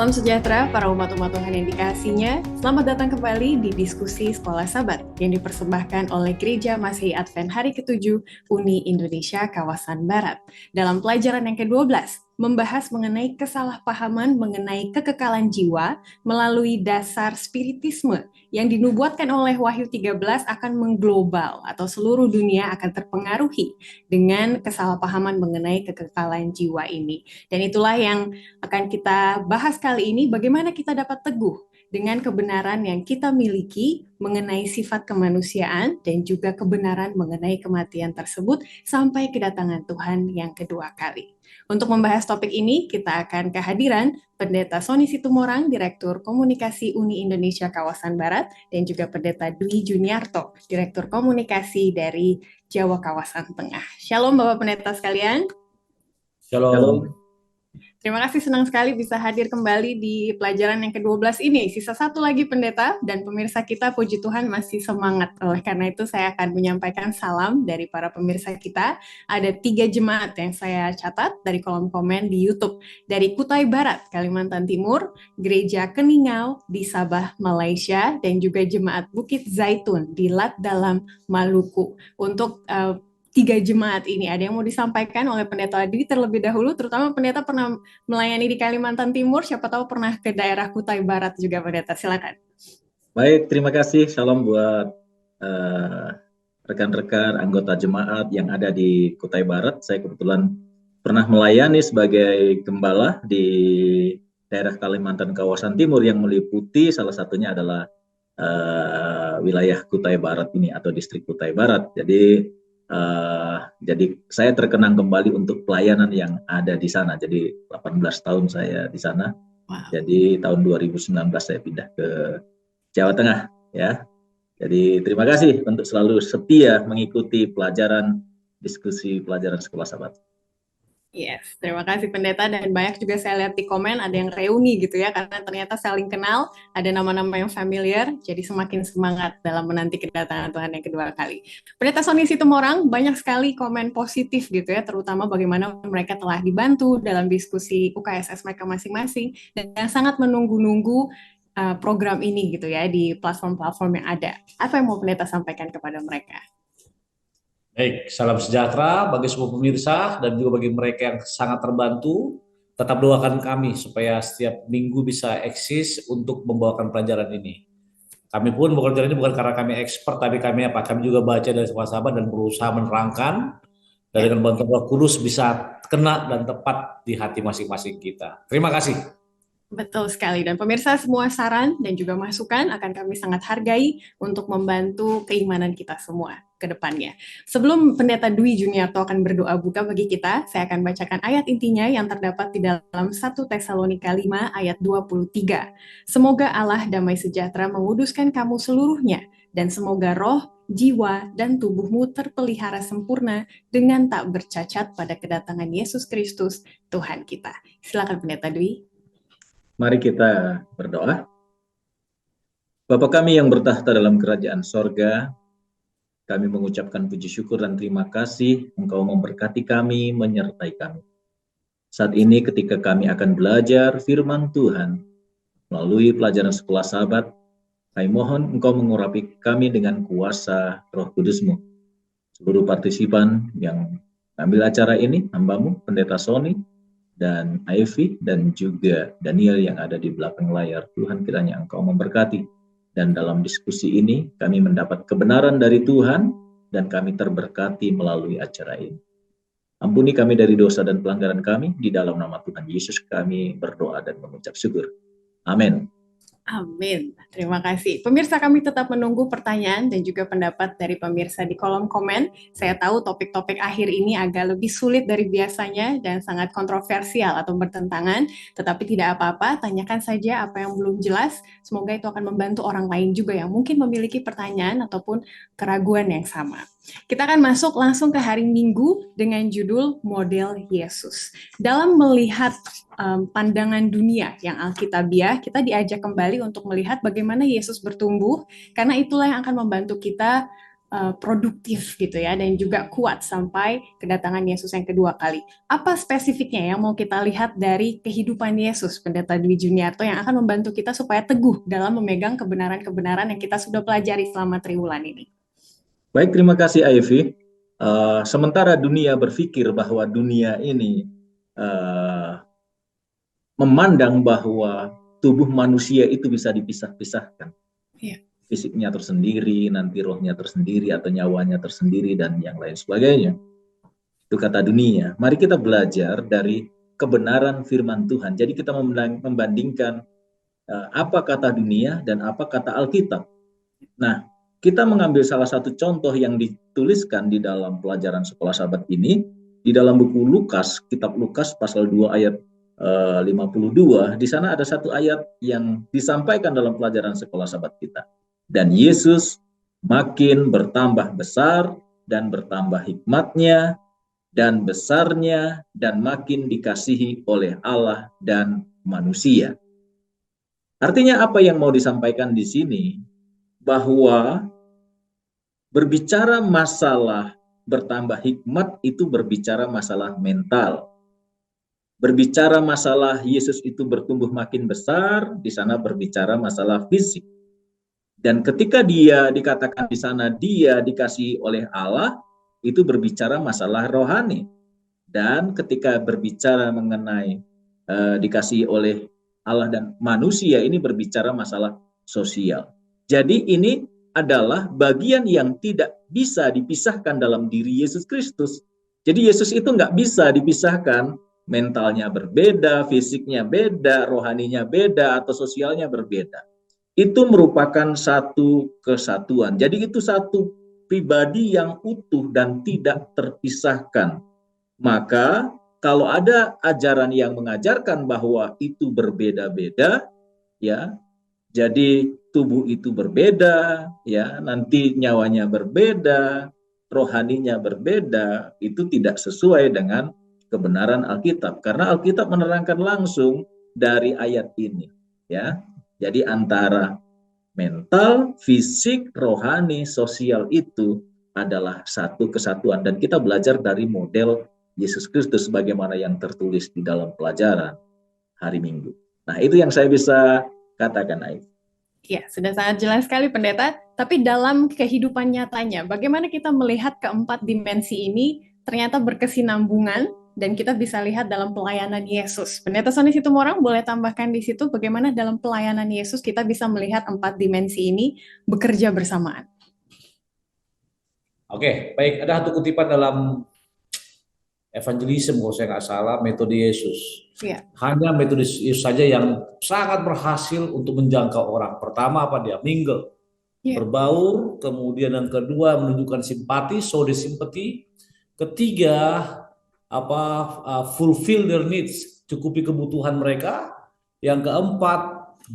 Salam sejahtera para umat-umat Tuhan yang dikasihinya. Selamat datang kembali di diskusi Sekolah Sabat yang dipersembahkan oleh Gereja Masehi Advent Hari ke-7 Uni Indonesia Kawasan Barat. Dalam pelajaran yang ke-12, membahas mengenai kesalahpahaman mengenai kekekalan jiwa melalui dasar spiritisme yang dinubuatkan oleh Wahyu 13 akan mengglobal atau seluruh dunia akan terpengaruhi dengan kesalahpahaman mengenai kekekalan jiwa ini. Dan itulah yang akan kita bahas kali ini, bagaimana kita dapat teguh dengan kebenaran yang kita miliki mengenai sifat kemanusiaan dan juga kebenaran mengenai kematian tersebut sampai kedatangan Tuhan yang kedua kali. Untuk membahas topik ini, kita akan kehadiran Pendeta Sony Situmorang, Direktur Komunikasi Uni Indonesia Kawasan Barat, dan juga Pendeta Dwi Juniarto, Direktur Komunikasi dari Jawa Kawasan Tengah. Shalom Bapak Pendeta sekalian. Shalom. Terima kasih, senang sekali bisa hadir kembali di pelajaran yang ke-12 ini. Sisa satu lagi pendeta dan pemirsa kita, puji Tuhan masih semangat. Oleh karena itu saya akan menyampaikan salam dari para pemirsa kita. Ada 3 jemaat yang saya catat dari kolom komen di YouTube. Dari Kutai Barat, Kalimantan Timur, Gereja Keningau di Sabah, Malaysia, dan juga Jemaat Bukit Zaitun di Lat Dalam, Maluku. Untuk 3 jemaat ini, ada yang mau disampaikan oleh Pendeta Adwi terlebih dahulu, terutama Pendeta pernah melayani di Kalimantan Timur, siapa tahu pernah ke daerah Kutai Barat juga, Pendeta, silakan. Baik, terima kasih. Salam buat rekan-rekan anggota jemaat yang ada di Kutai Barat. Saya kebetulan pernah melayani sebagai gembala di daerah Kalimantan Kawasan Timur yang meliputi salah satunya adalah wilayah Kutai Barat ini atau distrik Kutai Barat. Jadi saya terkenang kembali untuk pelayanan yang ada di sana. Jadi 18 tahun saya di sana. Wow. Jadi tahun 2019 saya pindah ke Jawa Tengah, ya. Jadi terima kasih untuk selalu setia mengikuti diskusi pelajaran Sekolah Sabat. Yes, terima kasih Pendeta, dan banyak juga saya lihat di komen ada yang reuni gitu ya, karena ternyata saling kenal, ada nama-nama yang familiar, jadi semakin semangat dalam menanti kedatangan Tuhan yang kedua kali. Pendeta Sony Situmorang, banyak sekali komen positif gitu ya, terutama bagaimana mereka telah dibantu dalam diskusi UKSS mereka masing-masing, dan sangat menunggu-nunggu program ini gitu ya, di platform-platform yang ada. Apa yang mau Pendeta sampaikan kepada mereka? Baik, salam sejahtera bagi semua pemirsa dan juga bagi mereka yang sangat terbantu. Tetap doakan kami supaya setiap minggu bisa eksis untuk membawakan pelajaran ini. Kami pun bekerja ini bukan karena kami expert, tapi kami juga baca dari Sekolah Sabat dan berusaha menerangkan dan dengan bantuan Roh Kudus bisa kena dan tepat di hati masing-masing kita. Terima kasih. Betul sekali, dan pemirsa, semua saran dan juga masukan akan kami sangat hargai untuk membantu keimanan kita semua ke depannya. Sebelum Pendeta Dwi Juniarto akan berdoa buka bagi kita, saya akan bacakan ayat intinya yang terdapat di dalam 1 Tesalonika 5 ayat 23. Semoga Allah damai sejahtera menguduskan kamu seluruhnya, dan semoga roh, jiwa, dan tubuhmu terpelihara sempurna dengan tak bercacat pada kedatangan Yesus Kristus, Tuhan kita. Silakan Pendeta Dwi. Mari kita berdoa. Bapa kami yang bertahta dalam kerajaan sorga, kami mengucapkan puji syukur dan terima kasih Engkau memberkati kami, menyertai kami. Saat ini ketika kami akan belajar firman Tuhan melalui pelajaran Sekolah Sabat, kami mohon Engkau mengurapi kami dengan kuasa Roh Kudus-Mu. Seluruh partisipan yang ambil acara ini, hamba-Mu, Pendeta Sony, dan Ivy, dan juga Daniel yang ada di belakang layar. Tuhan, kiranya Engkau memberkati. Dan dalam diskusi ini, kami mendapat kebenaran dari Tuhan, dan kami terberkati melalui acara ini. Ampuni kami dari dosa dan pelanggaran kami, di dalam nama Tuhan Yesus kami berdoa dan mengucap syukur. Amin. Amin. Terima kasih. Pemirsa, kami tetap menunggu pertanyaan dan juga pendapat dari pemirsa di kolom komen. Saya tahu topik-topik akhir ini agak lebih sulit dari biasanya dan sangat kontroversial atau bertentangan, tetapi tidak apa-apa, tanyakan saja apa yang belum jelas. Semoga itu akan membantu orang lain juga yang mungkin memiliki pertanyaan ataupun keraguan yang sama. Kita akan masuk langsung ke hari Minggu dengan judul Model Yesus. Dalam melihat pandangan dunia yang alkitabiah, kita diajak kembali untuk melihat bagaimana Yesus bertumbuh, karena itulah yang akan membantu kita produktif gitu ya, dan juga kuat sampai kedatangan Yesus yang kedua kali. Apa spesifiknya yang mau kita lihat dari kehidupan Yesus, Pendeta Dwi Juniarto, yang akan membantu kita supaya teguh dalam memegang kebenaran-kebenaran yang kita sudah pelajari selama triwulan ini? Baik, terima kasih Ivy. Sementara dunia berpikir bahwa dunia ini memandang bahwa tubuh manusia itu bisa dipisah-pisahkan. Iya. Fisiknya tersendiri, nanti rohnya tersendiri, atau nyawanya tersendiri, dan yang lain sebagainya. Itu kata dunia. Mari kita belajar dari kebenaran firman Tuhan. Jadi kita membandingkan apa kata dunia dan apa kata Alkitab. Nah, kita mengambil salah satu contoh yang dituliskan di dalam pelajaran sekolah sahabat ini, di dalam buku Lukas, kitab Lukas pasal 2 ayat 52, di sana ada satu ayat yang disampaikan dalam pelajaran sekolah sahabat kita. Dan Yesus makin bertambah besar dan bertambah hikmatnya dan besarnya dan makin dikasihi oleh Allah dan manusia. Artinya apa yang mau disampaikan di sini? Bahwa berbicara masalah bertambah hikmat itu berbicara masalah mental. Berbicara masalah Yesus itu bertumbuh makin besar, di sana berbicara masalah fisik. Dan ketika dia dikatakan di sana dia dikasihi oleh Allah, itu berbicara masalah rohani. Dan ketika berbicara mengenai dikasihi oleh Allah dan manusia, ini berbicara masalah sosial. Jadi ini adalah bagian yang tidak bisa dipisahkan dalam diri Yesus Kristus. Jadi Yesus itu nggak bisa dipisahkan, mentalnya berbeda, fisiknya beda, rohaninya beda, atau sosialnya berbeda. Itu merupakan satu kesatuan. Jadi itu satu pribadi yang utuh dan tidak terpisahkan. Maka kalau ada ajaran yang mengajarkan bahwa itu berbeda-beda, ya, jadi tubuh itu berbeda, ya, nanti nyawanya berbeda, rohaninya berbeda, itu tidak sesuai dengan kebenaran Alkitab. Karena Alkitab menerangkan langsung dari ayat ini, ya. Jadi antara mental, fisik, rohani, sosial itu adalah satu kesatuan. Dan kita belajar dari model Yesus Kristus bagaimana yang tertulis di dalam pelajaran hari Minggu. Nah, itu yang saya bisa katakan, Aif. Ya, sudah sangat jelas sekali Pendeta. Tapi dalam kehidupan nyatanya, bagaimana kita melihat keempat dimensi ini ternyata berkesinambungan dan kita bisa lihat dalam pelayanan Yesus. Pendeta Sony Situmorang boleh tambahkan di situ bagaimana dalam pelayanan Yesus kita bisa melihat empat dimensi ini bekerja bersamaan. Oke, baik. Ada satu kutipan dalam evangelism, kalau saya nggak salah, metode Yesus. Ya. Hanya metode Yesus saja yang sangat berhasil untuk menjangkau orang. Pertama apa dia? Mingle. Berbaur. Kemudian yang kedua menunjukkan simpati, show the sympathy. Ketiga, fulfill their needs, cukupi kebutuhan mereka. Yang keempat,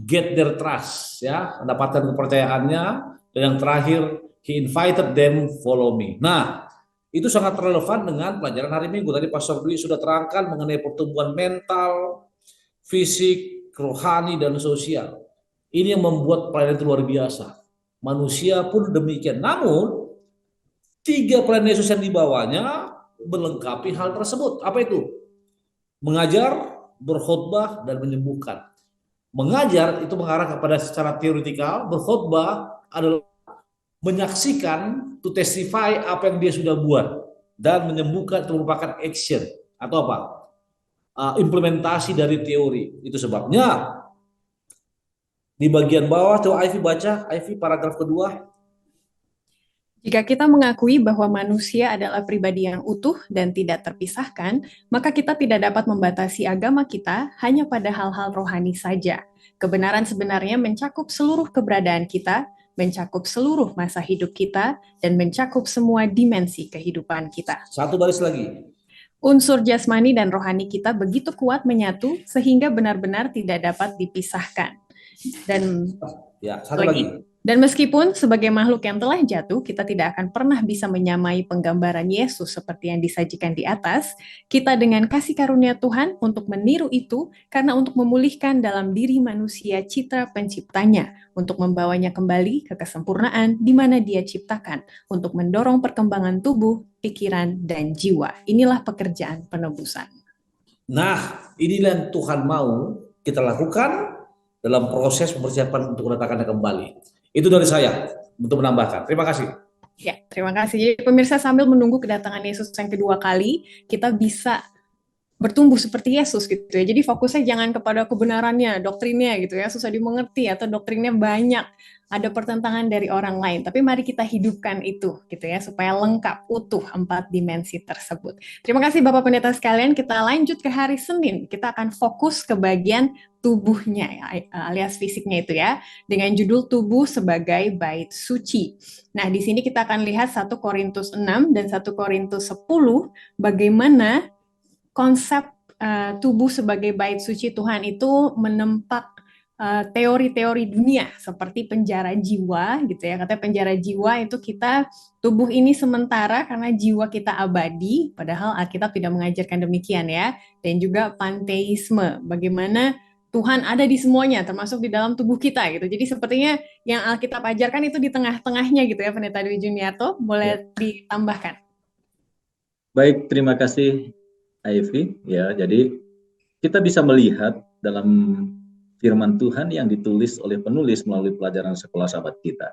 get their trust, ya, mendapatkan kepercayaannya. Dan yang terakhir, he invited them, follow me. Nah, itu sangat relevan dengan pelajaran hari Minggu. Tadi Pastor Dwi sudah terangkan mengenai pertumbuhan mental, fisik, rohani, dan sosial. Ini yang membuat pelayanan itu luar biasa. Manusia pun demikian. Namun, tiga pelayanan Yesus yang dibawanya melengkapi hal tersebut. Apa itu? Mengajar, berkhotbah, dan menyembuhkan. Mengajar itu mengarah kepada secara teoritikal, berkhotbah adalah menyaksikan, to testify apa yang dia sudah buat, dan menyembuhkan itu merupakan action atau apa? Implementasi dari teori. Itu sebabnya di bagian bawah, coba Ivy baca, Ivy paragraf kedua. Jika kita mengakui bahwa manusia adalah pribadi yang utuh dan tidak terpisahkan, maka kita tidak dapat membatasi agama kita hanya pada hal-hal rohani saja. Kebenaran sebenarnya mencakup seluruh keberadaan kita, mencakup seluruh masa hidup kita, dan mencakup semua dimensi kehidupan kita. Satu baris lagi. Unsur jasmani dan rohani kita begitu kuat menyatu sehingga benar-benar tidak dapat dipisahkan. Dan ya, satu lagi. Dan meskipun sebagai makhluk yang telah jatuh, kita tidak akan pernah bisa menyamai penggambaran Yesus seperti yang disajikan di atas, kita dengan kasih karunia Tuhan untuk meniru itu, karena untuk memulihkan dalam diri manusia citra penciptanya, untuk membawanya kembali ke kesempurnaan di mana dia ciptakan, untuk mendorong perkembangan tubuh, pikiran, dan jiwa. Inilah pekerjaan penebusan. Nah, inilah yang Tuhan mau kita lakukan dalam proses mempersiapkan untuk kedatangannya kembali. Itu dari saya untuk menambahkan. Terima kasih. Ya, terima kasih. Jadi pemirsa, sambil menunggu kedatangan Yesus yang kedua kali, kita bisa bertumbuh seperti Yesus gitu ya. Jadi fokusnya jangan kepada kebenarannya, doktrinnya gitu ya, susah dimengerti atau doktrinnya banyak, ada pertentangan dari orang lain. Tapi mari kita hidupkan itu gitu ya, supaya lengkap, utuh 4 dimensi tersebut. Terima kasih Bapak Pendeta sekalian, kita lanjut ke hari Senin. Kita akan fokus ke bagian tubuhnya ya, alias fisiknya itu ya, dengan judul tubuh sebagai bait suci. Nah, di sini kita akan lihat 1 Korintus 6 dan 1 Korintus 10 bagaimana konsep tubuh sebagai bait suci Tuhan itu menempak teori-teori dunia seperti penjara jiwa gitu ya. Katanya penjara jiwa itu kita tubuh ini sementara karena jiwa kita abadi, padahal Alkitab tidak mengajarkan demikian ya. Dan juga panteisme, bagaimana Tuhan ada di semuanya, termasuk di dalam tubuh kita gitu. Jadi sepertinya yang Alkitab ajarkan itu di tengah-tengahnya gitu ya, Pendeta Dwi Juniarto, boleh ditambahkan. Baik, terima kasih Ivy. Ya, jadi kita bisa melihat dalam firman Tuhan yang ditulis oleh penulis melalui pelajaran sekolah sahabat kita.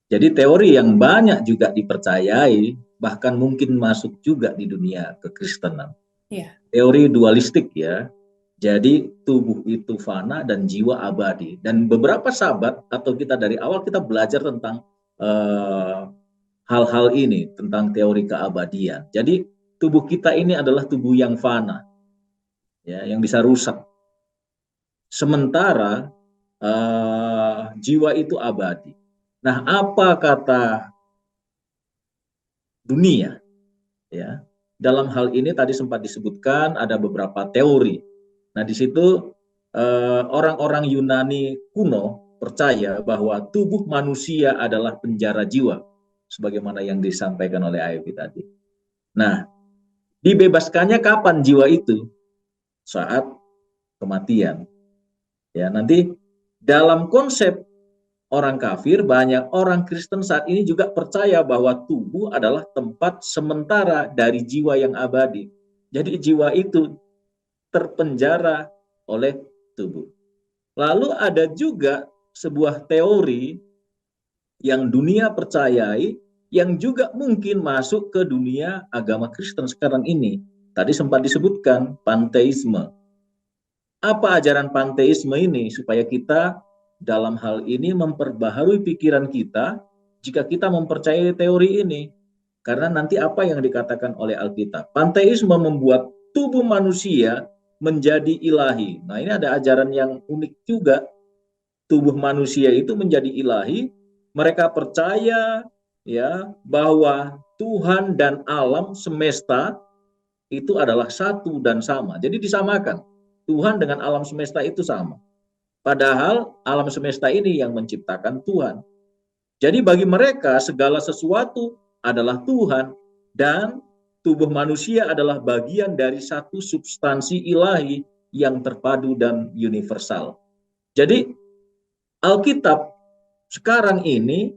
Jadi teori yang banyak juga dipercayai, bahkan mungkin masuk juga di dunia kekristenan. Iya. Teori dualistik ya. Jadi tubuh itu fana dan jiwa abadi. Dan beberapa sahabat atau kita dari awal kita belajar tentang hal-hal ini, tentang teori keabadian. Jadi tubuh kita ini adalah tubuh yang fana, ya, yang bisa rusak. Sementara jiwa itu abadi. Nah, apa kata dunia? Ya, dalam hal ini tadi sempat disebutkan ada beberapa teori. Nah, di situ orang-orang Yunani kuno percaya bahwa tubuh manusia adalah penjara jiwa, sebagaimana yang disampaikan oleh Ivy tadi. Nah, dibebaskannya kapan jiwa itu? Saat kematian. Ya, nanti dalam konsep orang kafir, banyak orang Kristen saat ini juga percaya bahwa tubuh adalah tempat sementara dari jiwa yang abadi. Jadi jiwa itu terpenjara oleh tubuh. Lalu ada juga sebuah teori yang dunia percayai, yang juga mungkin masuk ke dunia agama Kristen sekarang ini. Tadi sempat disebutkan panteisme. Apa ajaran panteisme ini? Supaya kita dalam hal ini memperbaharui pikiran kita jika kita mempercayai teori ini. Karena nanti apa yang dikatakan oleh Alkitab? Panteisme membuat tubuh manusia menjadi ilahi. Nah, ini ada ajaran yang unik juga. Tubuh manusia itu menjadi ilahi. Mereka percaya ya bahwa Tuhan dan alam semesta itu adalah satu dan sama. Jadi disamakan. Tuhan dengan alam semesta itu sama. Padahal alam semesta ini yang menciptakan Tuhan. Jadi bagi mereka segala sesuatu adalah Tuhan dan tubuh manusia adalah bagian dari satu substansi ilahi yang terpadu dan universal. Jadi Alkitab sekarang ini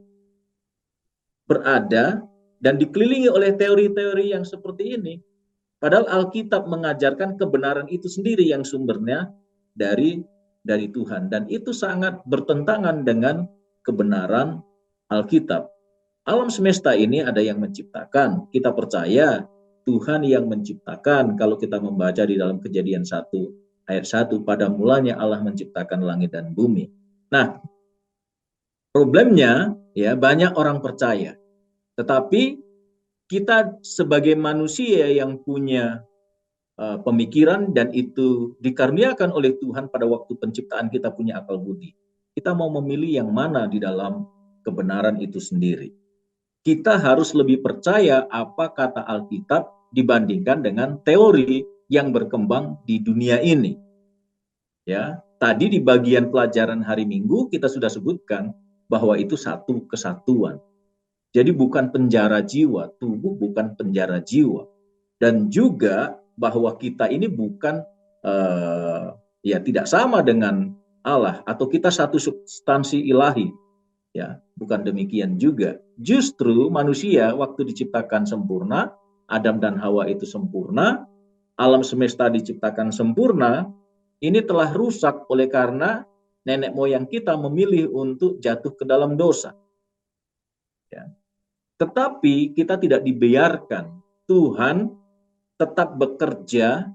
berada dan dikelilingi oleh teori-teori yang seperti ini. Padahal Alkitab mengajarkan kebenaran itu sendiri yang sumbernya dari Tuhan. Dan itu sangat bertentangan dengan kebenaran Alkitab. Alam semesta ini ada yang menciptakan. Kita percaya Tuhan yang menciptakan. Kalau kita membaca di dalam Kejadian 1 ayat 1, pada mulanya Allah menciptakan langit dan bumi. Nah, problemnya ya banyak orang percaya. Tetapi kita sebagai manusia yang punya pemikiran dan itu dikaruniakan oleh Tuhan pada waktu penciptaan, kita punya akal budi. Kita mau memilih yang mana di dalam kebenaran itu sendiri. Kita harus lebih percaya apa kata Alkitab dibandingkan dengan teori yang berkembang di dunia ini. Ya, tadi di bagian pelajaran hari Minggu kita sudah sebutkan bahwa itu satu kesatuan. Jadi bukan penjara jiwa, tubuh bukan penjara jiwa. Dan juga bahwa kita ini bukan tidak sama dengan Allah atau kita satu substansi ilahi. Ya, bukan demikian juga. Justru manusia waktu diciptakan sempurna, Adam dan Hawa itu sempurna, alam semesta diciptakan sempurna, ini telah rusak oleh karena nenek moyang kita memilih untuk jatuh ke dalam dosa. Ya. Tetapi kita tidak dibiarkan. Tuhan tetap bekerja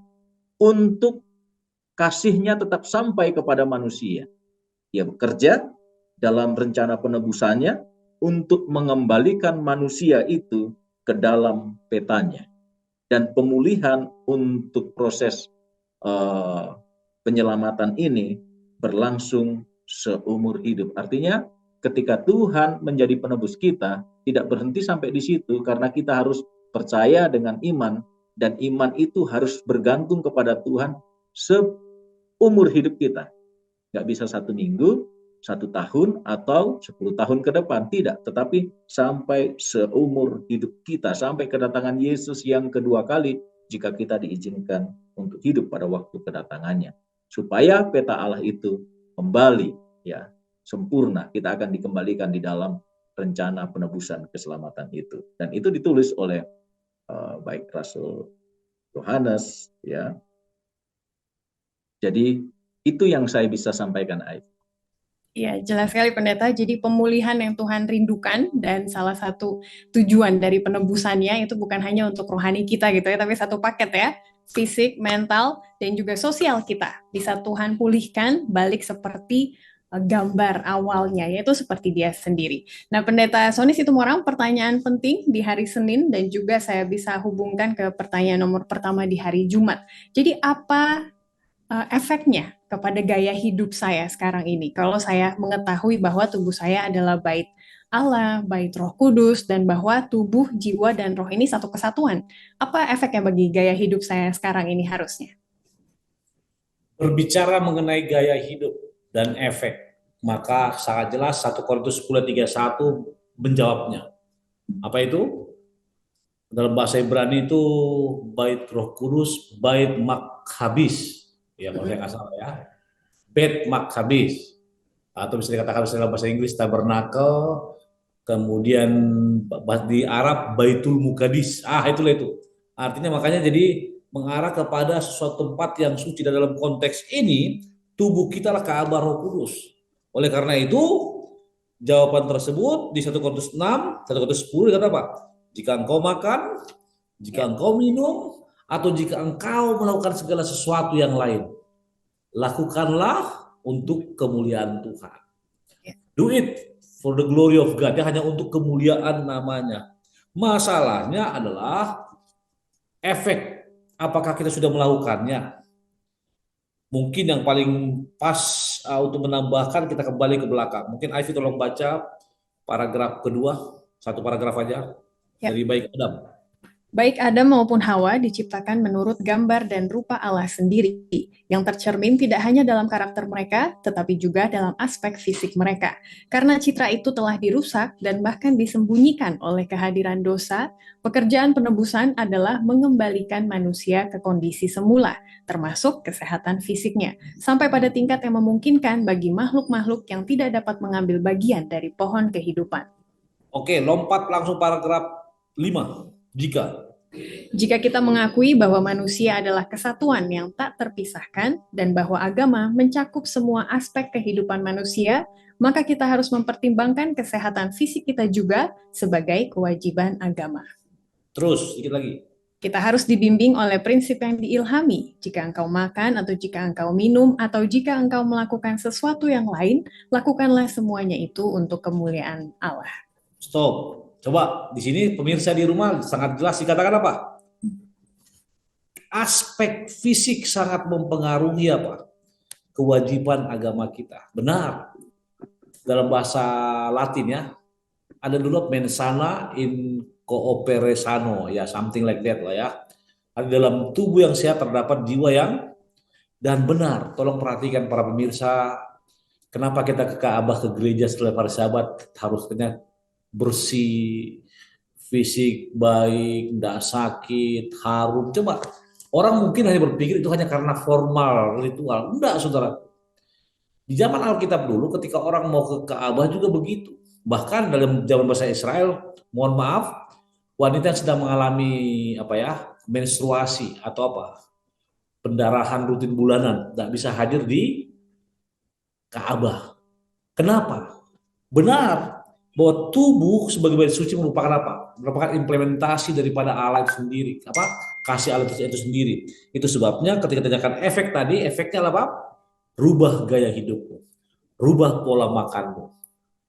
untuk kasih-Nya tetap sampai kepada manusia. Ia bekerja dalam rencana penebusannya untuk mengembalikan manusia itu ke dalam petanya. Dan pemulihan untuk proses penyelamatan ini berlangsung seumur hidup. Artinya ketika Tuhan menjadi penebus kita, tidak berhenti sampai di situ karena kita harus percaya dengan iman, dan iman itu harus bergantung kepada Tuhan seumur hidup kita. Nggak bisa 1 minggu, 1 tahun, atau 10 tahun ke depan. Tidak, tetapi sampai seumur hidup kita, sampai kedatangan Yesus yang kedua kali, jika kita diizinkan untuk hidup pada waktu kedatangannya. Supaya peta Allah itu kembali, ya, sempurna, kita akan dikembalikan di dalam rencana penebusan keselamatan itu. Dan itu ditulis oleh baik Rasul Yohanes, ya. Jadi itu yang saya bisa sampaikan, Aif. Ya, jelas sekali Pendeta. Jadi pemulihan yang Tuhan rindukan dan salah satu tujuan dari penebusannya itu bukan hanya untuk rohani kita gitu ya, tapi satu paket ya, fisik, mental, dan juga sosial kita. Bisa Tuhan pulihkan balik seperti gambar awalnya, yaitu seperti Dia sendiri. Nah, Pendeta Sony Situmorang, pertanyaan penting di hari Senin dan juga saya bisa hubungkan ke pertanyaan nomor pertama di hari Jumat. Jadi apa efeknya kepada gaya hidup saya sekarang ini? Kalau saya mengetahui bahwa tubuh saya adalah bait Allah, bait Roh Kudus, dan bahwa tubuh, jiwa, dan roh ini satu kesatuan. Apa efeknya bagi gaya hidup saya sekarang ini harusnya? Berbicara mengenai gaya hidup dan efek, maka sangat jelas 1 Korintus 10:31 menjawabnya. Apa itu? Dalam bahasa Ibrani itu bait Roh Kudus, bait Makhabis. Ya, kalau saya nggak salah ya. Bait Makhabis. Atau bisa dikatakan dalam bahasa Inggris tabernakel, kemudian di Arab Baitul Muqaddis. Itulah itu. Artinya makanya jadi mengarah kepada suatu tempat yang suci. Dan dalam konteks ini, tubuh kita lah Ka'bah Roh Kudus. Oleh karena itu, jawaban tersebut di 1 Korintus 6, 1 Korintus 10 dikata apa? Jika engkau makan, jika engkau minum, atau jika engkau melakukan segala sesuatu yang lain, lakukanlah untuk kemuliaan Tuhan. Do it for the glory of God. Dia hanya untuk kemuliaan namanya. Masalahnya adalah efek. Apakah kita sudah melakukannya? Mungkin yang paling pas untuk menambahkan, kita kembali ke belakang. Mungkin Ivy tolong baca paragraf kedua, 1 paragraf aja. Ya. Dari baik Adam. Baik Adam maupun Hawa diciptakan menurut gambar dan rupa Allah sendiri, yang tercermin tidak hanya dalam karakter mereka, tetapi juga dalam aspek fisik mereka. Karena citra itu telah dirusak dan bahkan disembunyikan oleh kehadiran dosa, pekerjaan penebusan adalah mengembalikan manusia ke kondisi semula, termasuk kesehatan fisiknya, sampai pada tingkat yang memungkinkan bagi makhluk-makhluk yang tidak dapat mengambil bagian dari pohon kehidupan. Oke, lompat langsung paragraf 5. Jika kita mengakui bahwa manusia adalah kesatuan yang tak terpisahkan dan bahwa agama mencakup semua aspek kehidupan manusia, maka kita harus mempertimbangkan kesehatan fisik kita juga sebagai kewajiban agama. Terus, sedikit lagi. Kita harus dibimbing oleh prinsip yang diilhami. Jika engkau makan atau jika engkau minum atau jika engkau melakukan sesuatu yang lain, lakukanlah semuanya itu untuk kemuliaan Allah. Stop. Coba di sini pemirsa di rumah sangat jelas dikatakan apa? Aspek fisik sangat mempengaruhi apa? Kewajiban agama kita. Benar. Dalam bahasa Latin ya, ada dulu mens sana in corpore sano, ya something like that lah ya. Ada dalam tubuh yang sehat terdapat jiwa yang dan benar. Tolong perhatikan para pemirsa, Kenapa kita ke Ka'bah, ke gereja setelah para sahabat harusnya bersih, fisik baik, tidak sakit, harum. Coba orang mungkin hanya berpikir itu hanya karena formal, ritual. Enggak, saudara. Di zaman Alkitab dulu, ketika orang mau ke Ka'bah juga begitu. Bahkan dalam zaman bahasa Israel, mohon maaf, wanita yang sedang mengalami apa ya, menstruasi atau apa, pendarahan rutin bulanan, tidak bisa hadir di Ka'bah. Kenapa? Benar bahwa tubuh sebagai bait suci merupakan apa? Merupakan implementasi daripada Allah itu sendiri. Apa? Kasih Allah itu sendiri. Itu sebabnya ketika ditanyakan efek tadi, efeknya apa? Rubah gaya hidupmu, rubah pola makanmu,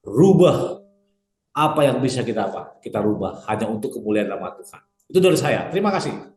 rubah apa yang bisa kita apa? Kita rubah hanya untuk kemuliaan nama Tuhan. Itu dari saya. Terima kasih.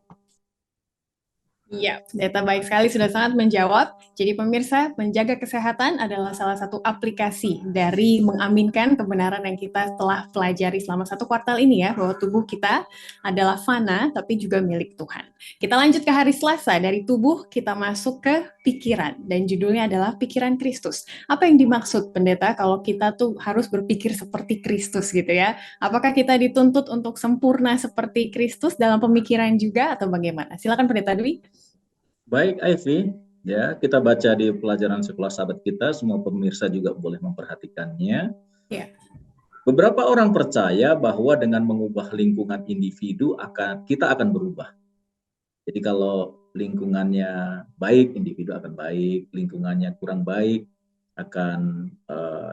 Iya, data baik sekali sudah sangat menjawab. Jadi pemirsa, menjaga kesehatan adalah salah satu aplikasi dari mengaminkan kebenaran yang kita telah pelajari selama 1 kuartal ini ya, bahwa tubuh kita adalah fana tapi juga milik Tuhan. Kita lanjut ke hari Selasa, dari tubuh kita masuk ke pikiran dan judulnya adalah pikiran Kristus. Apa yang dimaksud pendeta kalau kita tuh harus berpikir seperti Kristus gitu ya? Apakah kita dituntut untuk sempurna seperti Kristus dalam pemikiran juga atau bagaimana? Silakan pendeta Dwi. Baik, Ivy, ya kita baca di pelajaran sekolah sahabat kita, semua pemirsa juga boleh memperhatikannya. Ya. Beberapa orang percaya bahwa dengan mengubah lingkungan individu kita akan berubah. Jadi kalau lingkungannya baik, individu akan baik, lingkungannya kurang baik, akan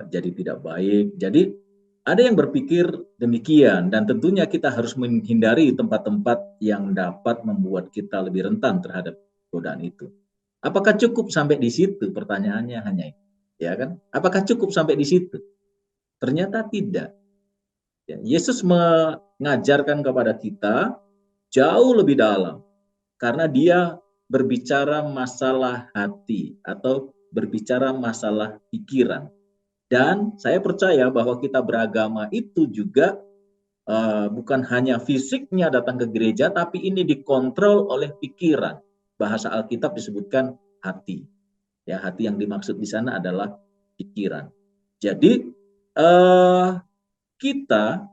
jadi tidak baik. Jadi ada yang berpikir demikian, dan tentunya kita harus menghindari tempat-tempat yang dapat membuat kita lebih rentan terhadap godaan itu. Apakah cukup sampai di situ? Pertanyaannya hanya itu, ya kan? Apakah cukup sampai di situ? Ternyata tidak. Ya, Yesus mengajarkan kepada kita jauh lebih dalam, karena dia berbicara masalah hati atau berbicara masalah pikiran. Dan saya percaya bahwa kita beragama itu juga bukan hanya fisiknya datang ke gereja, tapi ini dikontrol oleh pikiran. Bahasa Alkitab disebutkan hati. Ya, hati yang dimaksud di sana adalah pikiran. Jadi kita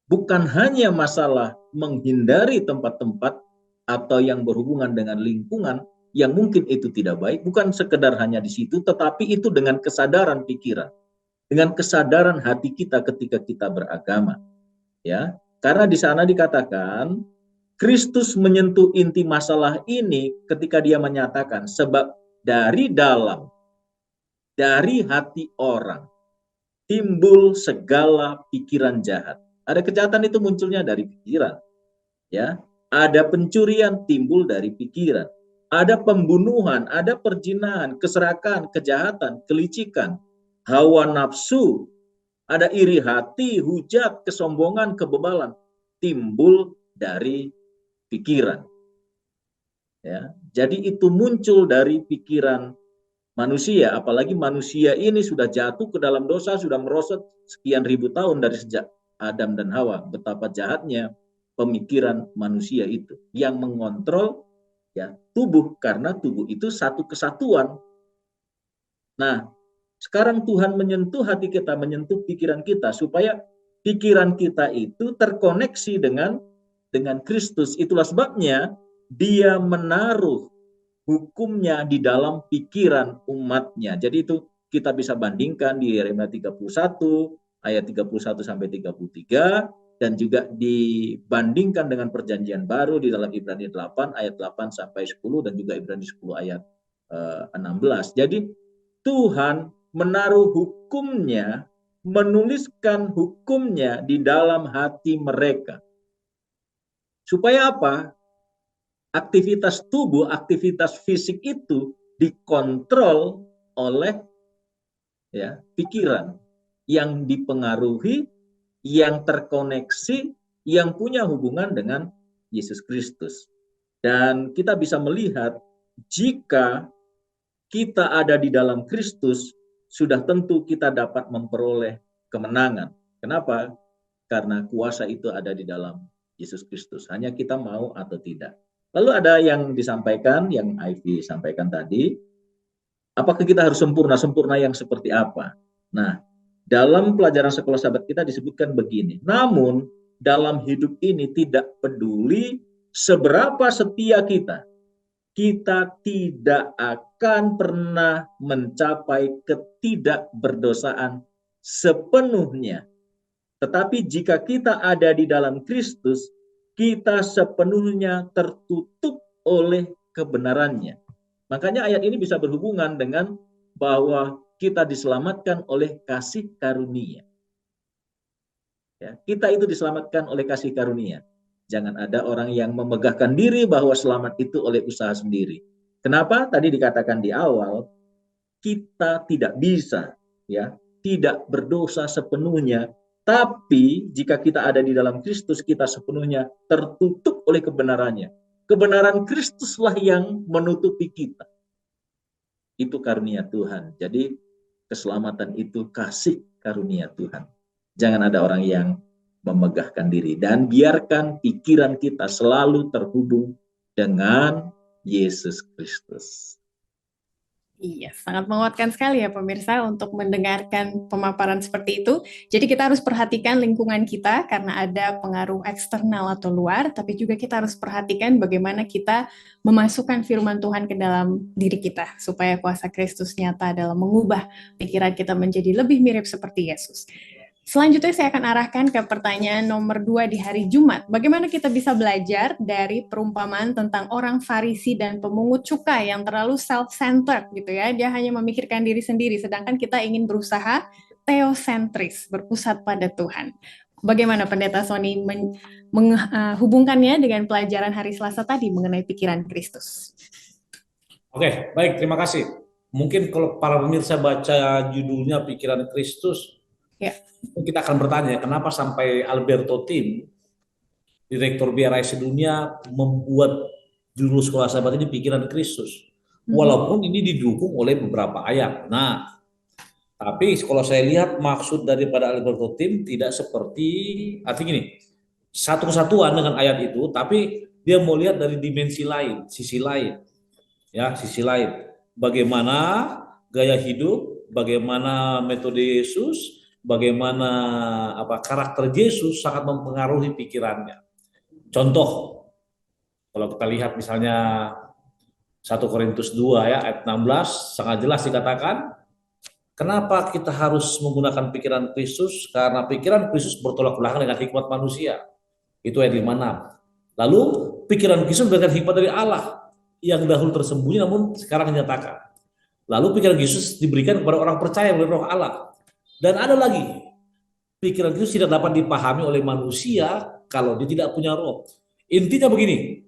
bukan hanya masalah menghindari tempat-tempat atau yang berhubungan dengan lingkungan yang mungkin itu tidak baik, bukan sekedar hanya di situ, tetapi itu dengan kesadaran pikiran, dengan kesadaran hati kita ketika kita beragama. Ya, karena di sana dikatakan Kristus menyentuh inti masalah ini ketika dia menyatakan, sebab dari dalam, dari hati orang, timbul segala pikiran jahat. Ada kejahatan itu munculnya dari pikiran. Ya, ada pencurian timbul dari pikiran. Ada pembunuhan, ada perzinahan, keserakahan, kejahatan, kelicikan, hawa nafsu, ada iri hati, hujat, kesombongan, kebebalan, timbul dari pikiran. Ya, jadi itu muncul dari pikiran manusia, apalagi manusia ini sudah jatuh ke dalam dosa, sudah merosot sekian ribu tahun dari sejak Adam dan Hawa. Betapa jahatnya pemikiran manusia itu yang mengontrol ya tubuh, karena tubuh itu satu kesatuan. Nah, sekarang Tuhan menyentuh hati kita, menyentuh pikiran kita supaya pikiran kita itu terkoneksi dengan Kristus. Itulah sebabnya dia menaruh hukumnya di dalam pikiran umatnya. Jadi itu kita bisa bandingkan di Yeremia 31 ayat 31 sampai 33 dan juga dibandingkan dengan perjanjian baru di dalam Ibrani 8 ayat 8 sampai 10 dan juga Ibrani 10 ayat 16. Jadi Tuhan menaruh hukumnya, menuliskan hukumnya di dalam hati mereka. Supaya apa? Aktivitas tubuh, aktivitas fisik itu dikontrol oleh ya pikiran yang dipengaruhi, yang terkoneksi, yang punya hubungan dengan Yesus Kristus. Dan kita bisa melihat jika kita ada di dalam Kristus, sudah tentu kita dapat memperoleh kemenangan. Kenapa? Karena kuasa itu ada di dalam Yesus Kristus. Hanya kita mau atau tidak. Lalu ada yang disampaikan, yang Ivy sampaikan tadi, Apakah kita harus sempurna? Sempurna yang seperti apa? Nah, dalam pelajaran sekolah sahabat kita disebutkan begini. Namun, dalam hidup ini tidak peduli seberapa setia kita, kita tidak akan pernah mencapai ketidakberdosaan sepenuhnya. Tetapi jika kita ada di dalam Kristus, kita sepenuhnya tertutup oleh kebenarannya. Makanya ayat ini bisa berhubungan dengan bahwa kita diselamatkan oleh kasih karunia. Ya, kita itu diselamatkan oleh kasih karunia. Jangan ada orang yang memegahkan diri bahwa selamat itu oleh usaha sendiri. Kenapa? Tadi dikatakan di awal, kita tidak bisa, ya, tidak berdosa sepenuhnya. Tapi jika kita ada di dalam Kristus, kita sepenuhnya tertutup oleh kebenarannya. Kebenaran Kristuslah yang menutupi kita. Itu karunia Tuhan. Jadi keselamatan itu kasih karunia Tuhan. Jangan ada orang yang memegahkan diri. Dan biarkan pikiran kita selalu terhubung dengan Yesus Kristus. Iya, sangat menguatkan sekali ya pemirsa untuk mendengarkan pemaparan seperti itu. Jadi kita harus perhatikan lingkungan kita karena ada pengaruh eksternal atau luar, tapi juga kita harus perhatikan bagaimana kita memasukkan firman Tuhan ke dalam diri kita supaya kuasa Kristus nyata dalam mengubah pikiran kita menjadi lebih mirip seperti Yesus. Selanjutnya saya akan arahkan ke pertanyaan nomor 2 di hari Jumat. Bagaimana kita bisa belajar dari perumpamaan tentang orang Farisi dan pemungut cukai yang terlalu self-centered gitu ya. Dia hanya memikirkan diri sendiri, sedangkan kita ingin berusaha theosentris, berpusat pada Tuhan. Bagaimana Pendeta Sony menghubungkannya dengan pelajaran hari Selasa tadi mengenai pikiran Kristus? Oke, baik, terima kasih. Mungkin kalau para pemirsa baca judulnya Pikiran Kristus, ya, kita akan bertanya, kenapa sampai Alberto Tim, Direktur BRI Sedunia, membuat judul sekolah sahabat ini Pikiran Kristus. Walaupun ini didukung oleh beberapa ayat. Nah, tapi kalau saya lihat maksud daripada Alberto Tim tidak seperti, artinya gini, satu kesatuan dengan ayat itu, tapi dia mau lihat dari dimensi lain, sisi lain. Ya, sisi lain. Bagaimana gaya hidup, bagaimana metode Yesus, bagaimana karakter Yesus sangat mempengaruhi pikirannya. Contoh, kalau kita lihat misalnya 1 Korintus 2 ya ayat 16 sangat jelas dikatakan, kenapa kita harus menggunakan pikiran Kristus? Karena pikiran Kristus bertolak belakang dengan hikmat manusia. Itu ayat 56. Lalu pikiran Kristus dengan hikmat dari Allah yang dahulu tersembunyi namun sekarang dinyatakan. Lalu pikiran Kristus diberikan kepada orang percaya oleh Roh Allah. Dan ada lagi, pikiran Kristus tidak dapat dipahami oleh manusia kalau dia tidak punya roh. Intinya begini,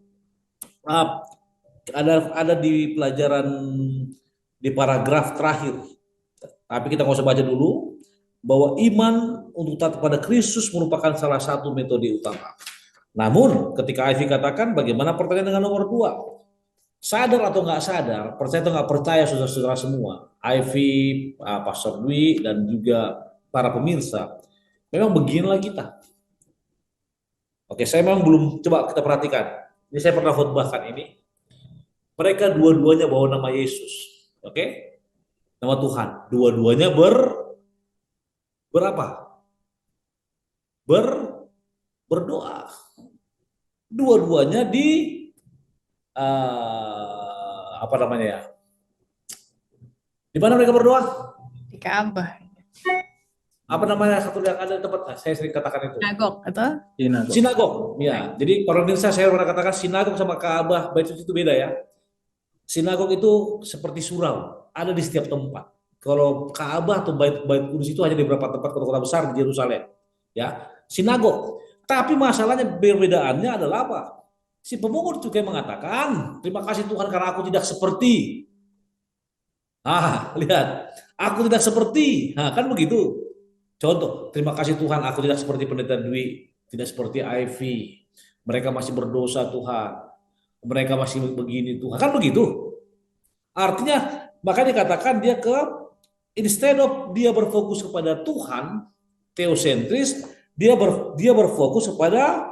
ada di pelajaran di paragraf terakhir, tapi kita nggak usah baca dulu, bahwa iman untuk taat kepada Kristus merupakan salah satu metode utama. Namun ketika Ivy katakan bagaimana pertanyaan dengan nomor 2, sadar atau nggak sadar, percaya atau nggak percaya saudara-saudara semua, Ivy, Pastor Dwi, dan juga para pemirsa, memang beginilah kita. Oke, saya memang belum coba kita perhatikan. Ini saya pernah khotbahkan ini. Mereka dua-duanya bawa nama Yesus, oke, nama Tuhan. Dua-duanya berapa? Berdoa. Dua-duanya di di mana mereka berdoa? Di Ka'bah. Apa namanya satu yang ada di tempat saya sering katakan itu? Sinagog atau? Sinagog. Ya. Jadi para pemirsa saya pernah katakan sinagog sama Ka'bah Bait Suci itu beda ya. Sinagog itu seperti surau, ada di setiap tempat. Kalau Ka'bah atau Bait Kudus itu hanya di beberapa tempat kota-kota besar di Yerusalem. Ya, sinagog. Tapi masalahnya perbedaannya adalah apa? Si pemungut cukai mengatakan, terima kasih Tuhan karena aku tidak seperti. Lihat, aku tidak seperti. Kan begitu. Contoh, terima kasih Tuhan aku tidak seperti Pendeta Dwi, tidak seperti Ivy. Mereka masih berdosa Tuhan. Mereka masih begini Tuhan. Kan begitu. Artinya, makanya dikatakan dia instead of dia berfokus kepada Tuhan, theosentris, dia berfokus kepada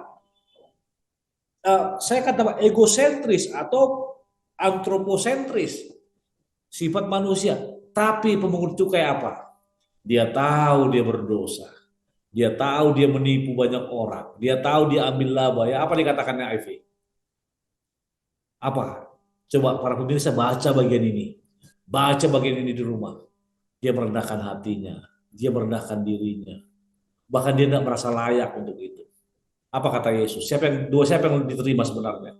saya kata egosentris atau antroposentris. sifat manusia. Tapi pemungut cukai apa? Dia tahu dia berdosa. Dia tahu dia menipu banyak orang. Dia tahu dia ambil laba. Ya, apa dikatakannya Ivy? Apa? Coba para pemirsa baca bagian ini. Baca bagian ini di rumah. Dia merendahkan hatinya. Dia merendahkan dirinya. Bahkan dia tidak merasa layak untuk itu. Apa kata Yesus? Siapa yang diterima sebenarnya?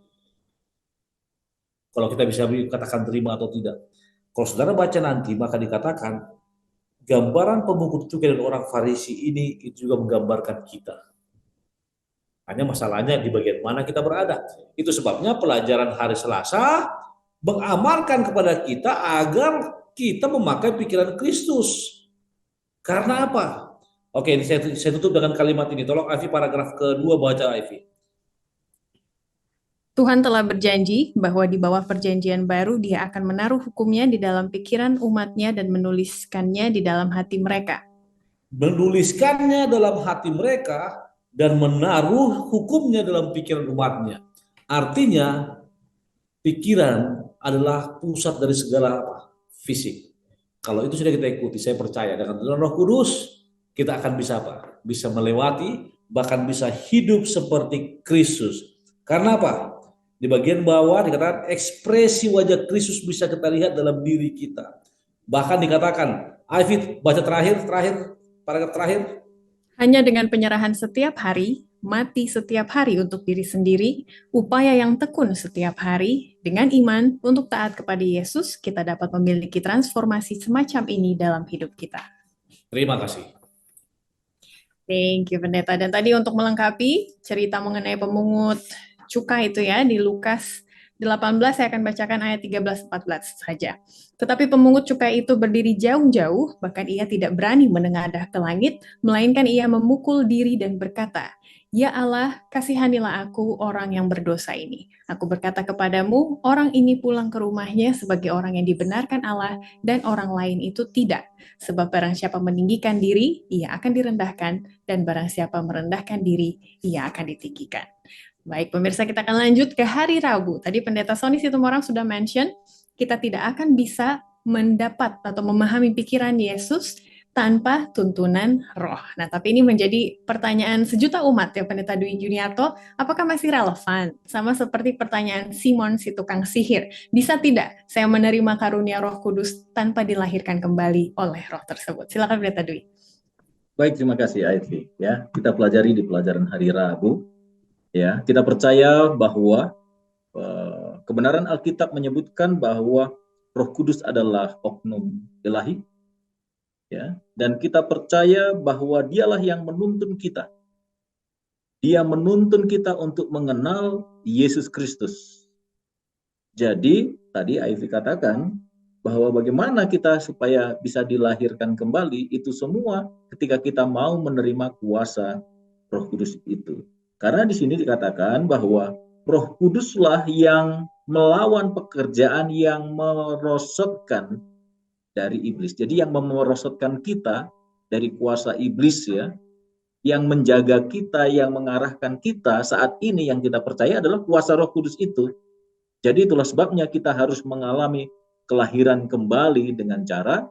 Kalau kita bisa katakan terima atau tidak. Kalau saudara baca nanti, maka dikatakan gambaran pemungut cukai dan orang Farisi ini itu juga menggambarkan kita. Hanya masalahnya di bagian mana kita berada. Itu sebabnya pelajaran hari Selasa mengamarkan kepada kita agar kita memakai pikiran Kristus. Karena apa? Oke, ini saya tutup dengan kalimat ini. Tolong Avi paragraf kedua baca Avi. Tuhan telah berjanji bahwa di bawah perjanjian baru Dia akan menaruh hukumnya di dalam pikiran umatnya dan menuliskannya di dalam hati mereka. Menuliskannya dalam hati mereka dan menaruh hukumnya dalam pikiran umatnya. Artinya, pikiran adalah pusat dari segala fisik. Kalau itu sudah kita ikuti, saya percaya dengan Roh Kudus, kita akan bisa apa? Bisa melewati, bahkan bisa hidup seperti Kristus. Karena apa? Di bagian bawah dikatakan ekspresi wajah Kristus bisa kita lihat dalam diri kita. Bahkan dikatakan, Aifid baca paragraf terakhir. Hanya dengan penyerahan setiap hari, mati setiap hari untuk diri sendiri, upaya yang tekun setiap hari, dengan iman untuk taat kepada Yesus, kita dapat memiliki transformasi semacam ini dalam hidup kita. Terima kasih. Thank you, Pendeta. Dan tadi untuk melengkapi cerita mengenai pemungut cukai itu ya, di Lukas 18, saya akan bacakan ayat 13-14 saja. Tetapi pemungut cukai itu berdiri jauh-jauh, bahkan ia tidak berani menengadah ke langit, melainkan ia memukul diri dan berkata, "Ya Allah, kasihanilah aku orang yang berdosa ini. Aku berkata kepadamu, orang ini pulang ke rumahnya sebagai orang yang dibenarkan Allah, dan orang lain itu tidak. Sebab barang siapa meninggikan diri, ia akan direndahkan, dan barang siapa merendahkan diri, ia akan ditinggikan." Baik, pemirsa, kita akan lanjut ke hari Rabu. Tadi Pendeta Sony Situmorang sudah mention, kita tidak akan bisa mendapat atau memahami pikiran Yesus tanpa tuntunan roh. Nah, tapi ini menjadi pertanyaan sejuta umat ya, Pendeta Dwi Juniarto, apakah masih relevan? Sama seperti pertanyaan Simon si tukang sihir. Bisa tidak saya menerima karunia Roh Kudus tanpa dilahirkan kembali oleh roh tersebut? Silakan Pendeta Dwi. Baik, terima kasih Ivy. Ya, kita pelajari di pelajaran hari Rabu. Ya, kita percaya bahwa kebenaran Alkitab menyebutkan bahwa Roh Kudus adalah oknum ilahi. Ya, dan kita percaya bahwa Dialah yang menuntun kita. Dia menuntun kita untuk mengenal Yesus Kristus. Jadi, tadi Ivy katakan bahwa bagaimana kita supaya bisa dilahirkan kembali, itu semua ketika kita mau menerima kuasa Roh Kudus itu. Karena di sini dikatakan bahwa Roh Kuduslah yang melawan pekerjaan yang merosotkan dari iblis. Jadi yang merosotkan kita dari kuasa iblis ya, yang menjaga kita, yang mengarahkan kita saat ini yang kita percaya adalah kuasa Roh Kudus itu. Jadi itulah sebabnya kita harus mengalami kelahiran kembali dengan cara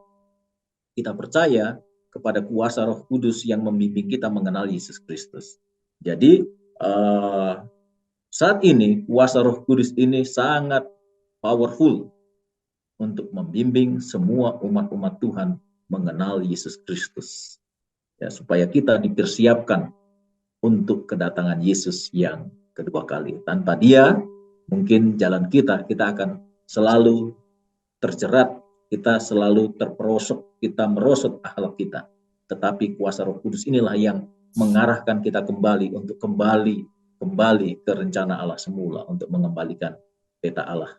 kita percaya kepada kuasa Roh Kudus yang membimbing kita mengenal Yesus Kristus. Jadi saat ini kuasa Roh Kudus ini sangat powerful untuk membimbing semua umat-umat Tuhan mengenal Yesus Kristus. Ya, supaya kita dipersiapkan untuk kedatangan Yesus yang kedua kali. Tanpa Dia, mungkin jalan kita akan selalu terjerat, kita selalu terperosok, kita merosot akhlak kita. Tetapi kuasa Roh Kudus inilah yang mengarahkan kita kembali untuk kembali ke rencana Allah semula untuk mengembalikan peta Allah.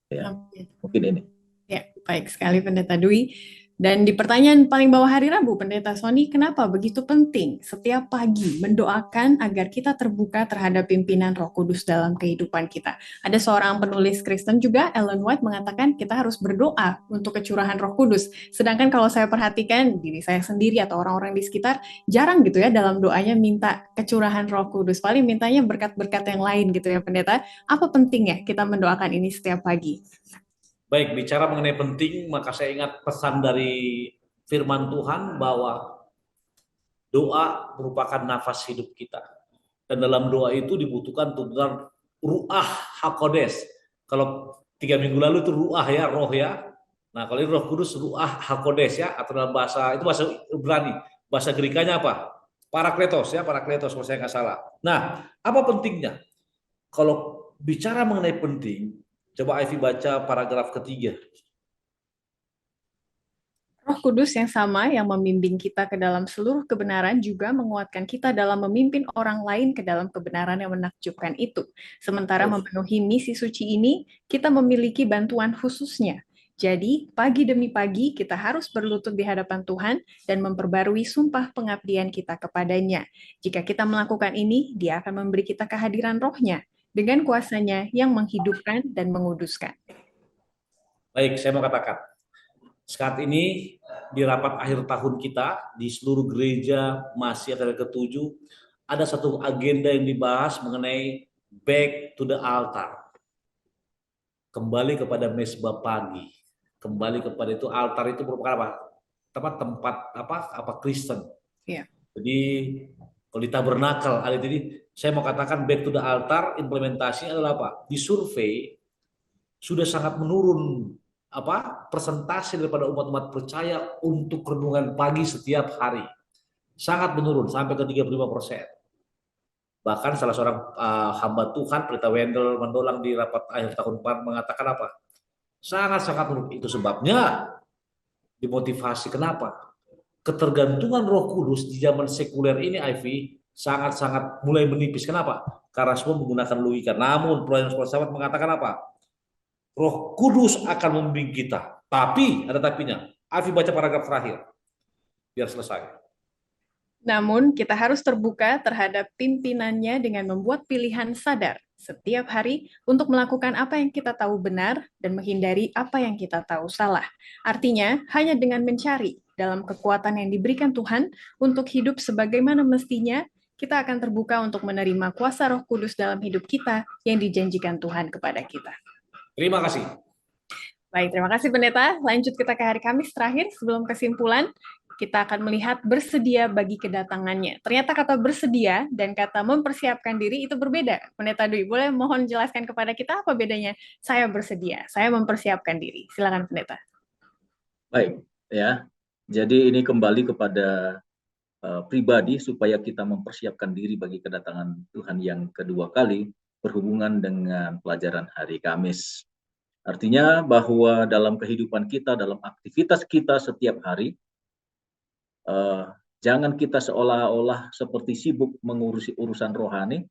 Ya, mungkin ini. Ya, baik sekali Pendeta Dwi. Dan di pertanyaan paling bawah hari Rabu, Pendeta Sony, kenapa begitu penting setiap pagi mendoakan agar kita terbuka terhadap pimpinan Roh Kudus dalam kehidupan kita? Ada seorang penulis Kristen juga, Ellen White, mengatakan kita harus berdoa untuk kecurahan Roh Kudus. Sedangkan kalau saya perhatikan diri saya sendiri atau orang-orang di sekitar, jarang gitu ya dalam doanya minta kecurahan Roh Kudus. Paling mintanya berkat-berkat yang lain gitu ya, Pendeta. Apa pentingnya kita mendoakan ini setiap pagi? Baik, bicara mengenai penting, maka saya ingat pesan dari firman Tuhan bahwa doa merupakan nafas hidup kita. Dan dalam doa itu dibutuhkan tuntunan ruah hakodes. Kalau 3 minggu lalu itu ruah ya, roh ya. Nah kalau ini Roh Kudus ruah hakodes ya, atau dalam bahasa itu bahasa Ibrani, bahasa Gerikanya apa? Parakletos ya, parakletos kalau saya nggak salah. Nah, apa pentingnya? Kalau bicara mengenai penting, coba Ivy baca paragraf ketiga. Roh Kudus yang sama yang membimbing kita ke dalam seluruh kebenaran juga menguatkan kita dalam memimpin orang lain ke dalam kebenaran yang menakjubkan itu. Sementara memenuhi misi suci ini, kita memiliki bantuan khususnya. Jadi, pagi demi pagi kita harus berlutut di hadapan Tuhan dan memperbarui sumpah pengabdian kita kepadanya. Jika kita melakukan ini, Dia akan memberi kita kehadiran rohnya dengan kuasanya yang menghidupkan dan menguduskan. Baik, saya mau katakan, saat ini di rapat akhir tahun kita di seluruh gereja masih ada ke-7 ada satu agenda yang dibahas mengenai back to the altar, kembali kepada mesbah pagi, kembali kepada itu. Altar itu merupakan apa? Tempat apa Kristen. Iya. Jadi kalau di tabernakel ada, jadi saya mau katakan back to the altar implementasinya adalah apa? Di survei sudah sangat menurun persentase daripada umat-umat percaya untuk renungan pagi setiap hari. Sangat menurun sampai ke 35%. Bahkan salah seorang hamba Tuhan, Pelita Wendel Mendolang di rapat akhir tahun mengatakan apa? Sangat-sangat menurun. Itu sebabnya dimotivasi kenapa? Ketergantungan Roh Kudus di zaman sekuler ini, Ivy, sangat-sangat mulai menipis. Kenapa? Karena semua menggunakan logika. Namun pelayan filsafat mengatakan apa? Roh Kudus akan membimbing kita. Tapi, ada tapinya. Ivy baca paragraf terakhir. Biar selesai. Namun, kita harus terbuka terhadap pimpinannya dengan membuat pilihan sadar setiap hari untuk melakukan apa yang kita tahu benar dan menghindari apa yang kita tahu salah. Artinya, hanya dengan mencari dalam kekuatan yang diberikan Tuhan untuk hidup sebagaimana mestinya, kita akan terbuka untuk menerima kuasa Roh Kudus dalam hidup kita yang dijanjikan Tuhan kepada kita. Terima kasih. Baik, terima kasih Pendeta. Lanjut kita ke hari Kamis terakhir sebelum kesimpulan. Kita akan melihat bersedia bagi kedatangannya. Ternyata kata bersedia dan kata mempersiapkan diri itu berbeda. Pendeta Dwi, boleh mohon jelaskan kepada kita apa bedanya? Saya bersedia, saya mempersiapkan diri. Silakan Pendeta. Baik, ya. Jadi ini kembali kepada pribadi supaya kita mempersiapkan diri bagi kedatangan Tuhan yang kedua kali berhubungan dengan pelajaran hari Kamis. Artinya bahwa dalam kehidupan kita, dalam aktivitas kita setiap hari, jangan kita seolah-olah seperti sibuk mengurusi urusan rohani,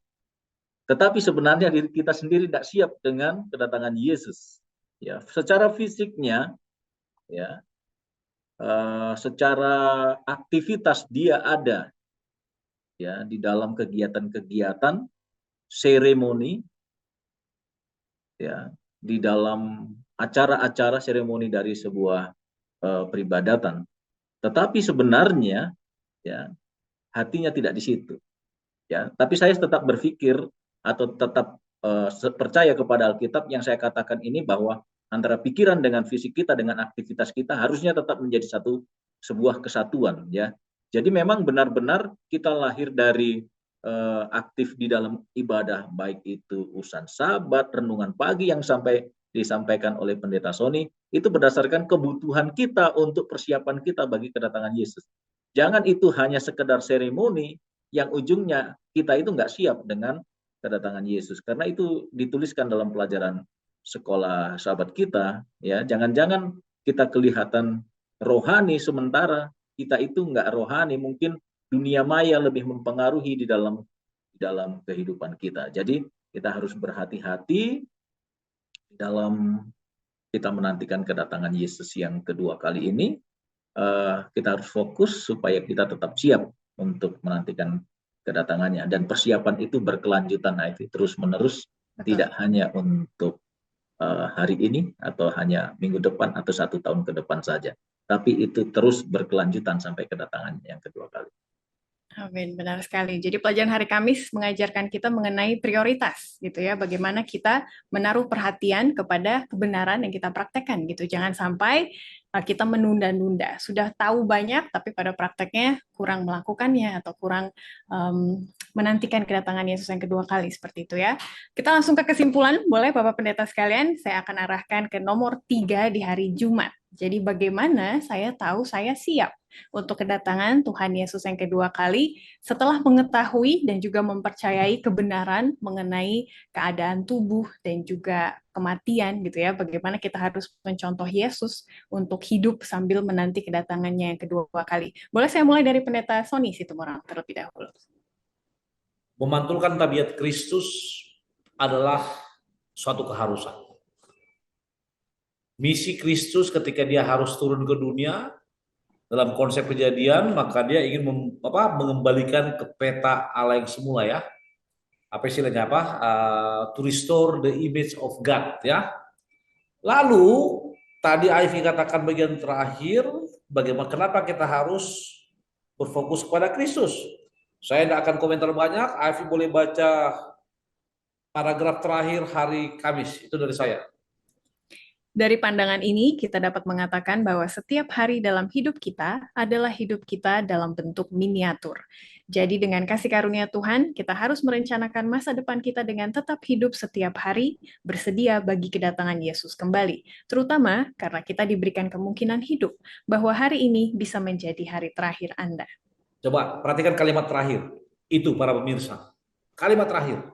tetapi sebenarnya diri kita sendiri tidak siap dengan kedatangan Yesus. Ya, secara fisiknya, ya, secara aktivitas dia ada, ya, di dalam kegiatan-kegiatan seremoni, ya, di dalam acara-acara seremoni dari sebuah peribadatan. Tetapi sebenarnya, ya, hatinya tidak di situ. Ya, tapi saya tetap berpikir atau tetap percaya kepada Alkitab yang saya katakan ini, bahwa antara pikiran dengan fisik kita dengan aktivitas kita harusnya tetap menjadi sebuah kesatuan, ya. Jadi memang benar-benar kita lahir dari aktif di dalam ibadah, baik itu urusan Sabat, renungan pagi yang sampai disampaikan oleh Pendeta Sony, itu berdasarkan kebutuhan kita untuk persiapan kita bagi kedatangan Yesus. Jangan itu hanya sekedar seremoni yang ujungnya kita itu nggak siap dengan kedatangan Yesus. Karena itu dituliskan dalam pelajaran sekolah sahabat kita, ya. Jangan-jangan kita kelihatan rohani sementara kita itu nggak rohani. Mungkin dunia maya lebih mempengaruhi di dalam kehidupan kita. Jadi kita harus berhati-hati dalam kita menantikan kedatangan Yesus yang kedua kali ini. Kita harus fokus supaya kita tetap siap untuk menantikan kedatangannya, dan persiapan itu berkelanjutan, terus menerus. Tidak hanya untuk hari ini atau hanya minggu depan atau 1 tahun ke depan saja, tapi itu terus berkelanjutan sampai kedatangannya yang kedua kali. Amin, benar sekali. Jadi pelajaran hari Kamis mengajarkan kita mengenai prioritas, gitu ya. Bagaimana kita menaruh perhatian kepada kebenaran yang kita praktekkan, gitu. Jangan sampai kita menunda-nunda. Sudah tahu banyak, tapi pada prakteknya kurang melakukannya atau kurang menantikan kedatangan Yesus yang kedua kali, seperti itu ya. Kita langsung ke kesimpulan, boleh Bapak Pendeta sekalian? Saya akan arahkan ke nomor 3 di hari Jumat. Jadi bagaimana saya tahu saya siap untuk kedatangan Tuhan Yesus yang kedua kali setelah mengetahui dan juga mempercayai kebenaran mengenai keadaan tubuh dan juga kematian gitu ya, bagaimana kita harus mencontoh Yesus untuk hidup sambil menanti kedatangannya yang kedua kali. Boleh saya mulai dari Pendeta Sony Situmorang terlebih dahulu. Memantulkan tabiat Kristus adalah suatu keharusan. Misi Kristus ketika dia harus turun ke dunia dalam konsep Kejadian, maka dia ingin mengembalikan ke peta Allah yang semula ya. Apa istilahnya apa? To restore the image of God ya. Lalu tadi Ivy katakan bagian terakhir, bagaimana kenapa kita harus berfokus kepada Kristus. Saya tidak akan komentar banyak. Ivy boleh baca paragraf terakhir hari Kamis, itu dari saya. Dari pandangan ini, kita dapat mengatakan bahwa setiap hari dalam hidup kita adalah hidup kita dalam bentuk miniatur. Jadi dengan kasih karunia Tuhan, kita harus merencanakan masa depan kita dengan tetap hidup setiap hari, bersedia bagi kedatangan Yesus kembali. Terutama karena kita diberikan kemungkinan hidup, bahwa hari ini bisa menjadi hari terakhir Anda. Coba perhatikan kalimat terakhir, itu para pemirsa. Kalimat terakhir,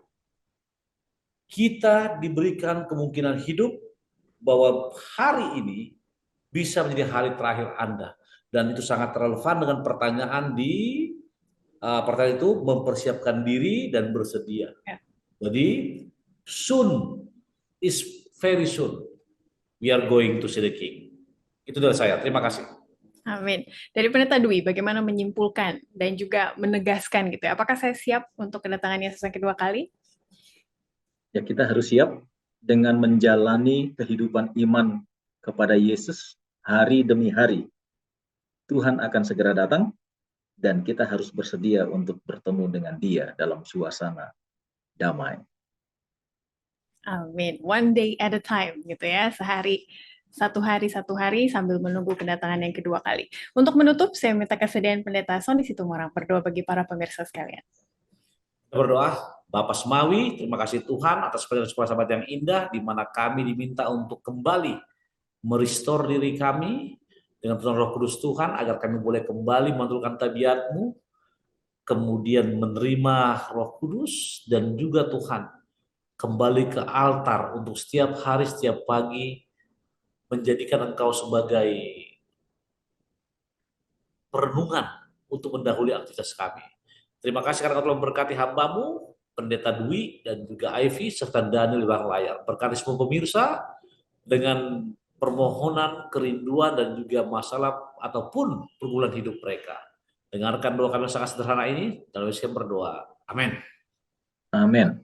kita diberikan kemungkinan hidup, bahwa hari ini bisa menjadi hari terakhir Anda. Dan itu sangat relevan dengan pertanyaan di pertanyaan itu mempersiapkan diri dan bersedia. Ya. Jadi soon is very soon we are going to see the King. Itu dari saya. Terima kasih. Amin. Dari Pendeta Dwi, bagaimana menyimpulkan dan juga menegaskan gitu ya? Apakah saya siap untuk kedatangan Yesus yang kedua kali? Ya, kita harus siap dengan menjalani kehidupan iman kepada Yesus hari demi hari. Tuhan akan segera datang dan kita harus bersedia untuk bertemu dengan Dia dalam suasana damai. Amin. One day at a time gitu ya, satu hari sambil menunggu kedatangan yang kedua kali. Untuk menutup, saya minta kesediaan Pendeta Sony Situmorang berdoa bagi para pemirsa sekalian. Berdoa. Bapak Semawi, terima kasih Tuhan atas pelajaran sekolah sahabat yang indah, di mana kami diminta untuk kembali merestore diri kami dengan Tuhan Roh Kudus Tuhan, agar kami boleh kembali memantulkan tabiat-Mu, kemudian menerima Roh Kudus, dan juga Tuhan kembali ke altar untuk setiap hari, setiap pagi, menjadikan Engkau sebagai perenungan untuk mendahului aktivitas kami. Terima kasih karena Engkau telah memberkati hamba-Mu, Pendeta Dwi dan juga Ivy serta Daniel di belakang layar. Berkati semua pemirsa dengan permohonan, kerinduan dan juga masalah ataupun pergumulan hidup mereka. Dengarkan doa kami sangat sederhana ini, dan kami berdoa. Amin. Amin.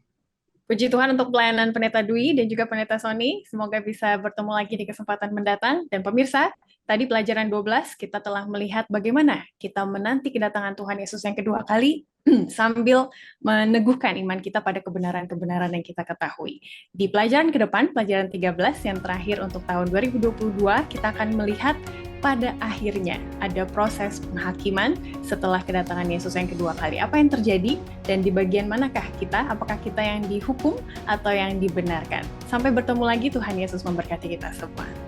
Puji Tuhan untuk pelayanan Pendeta Dwi dan juga Pendeta Sony. Semoga bisa bertemu lagi di kesempatan mendatang. Dan pemirsa, tadi pelajaran 12 kita telah melihat bagaimana kita menanti kedatangan Tuhan Yesus yang kedua kali sambil meneguhkan iman kita pada kebenaran-kebenaran yang kita ketahui. Di pelajaran ke depan, pelajaran 13 yang terakhir untuk tahun 2022, kita akan melihat pada akhirnya ada proses penghakiman setelah kedatangan Yesus yang kedua kali. Apa yang terjadi dan di bagian manakah kita? Apakah kita yang dihukum atau yang dibenarkan? Sampai bertemu lagi, Tuhan Yesus memberkati kita semua.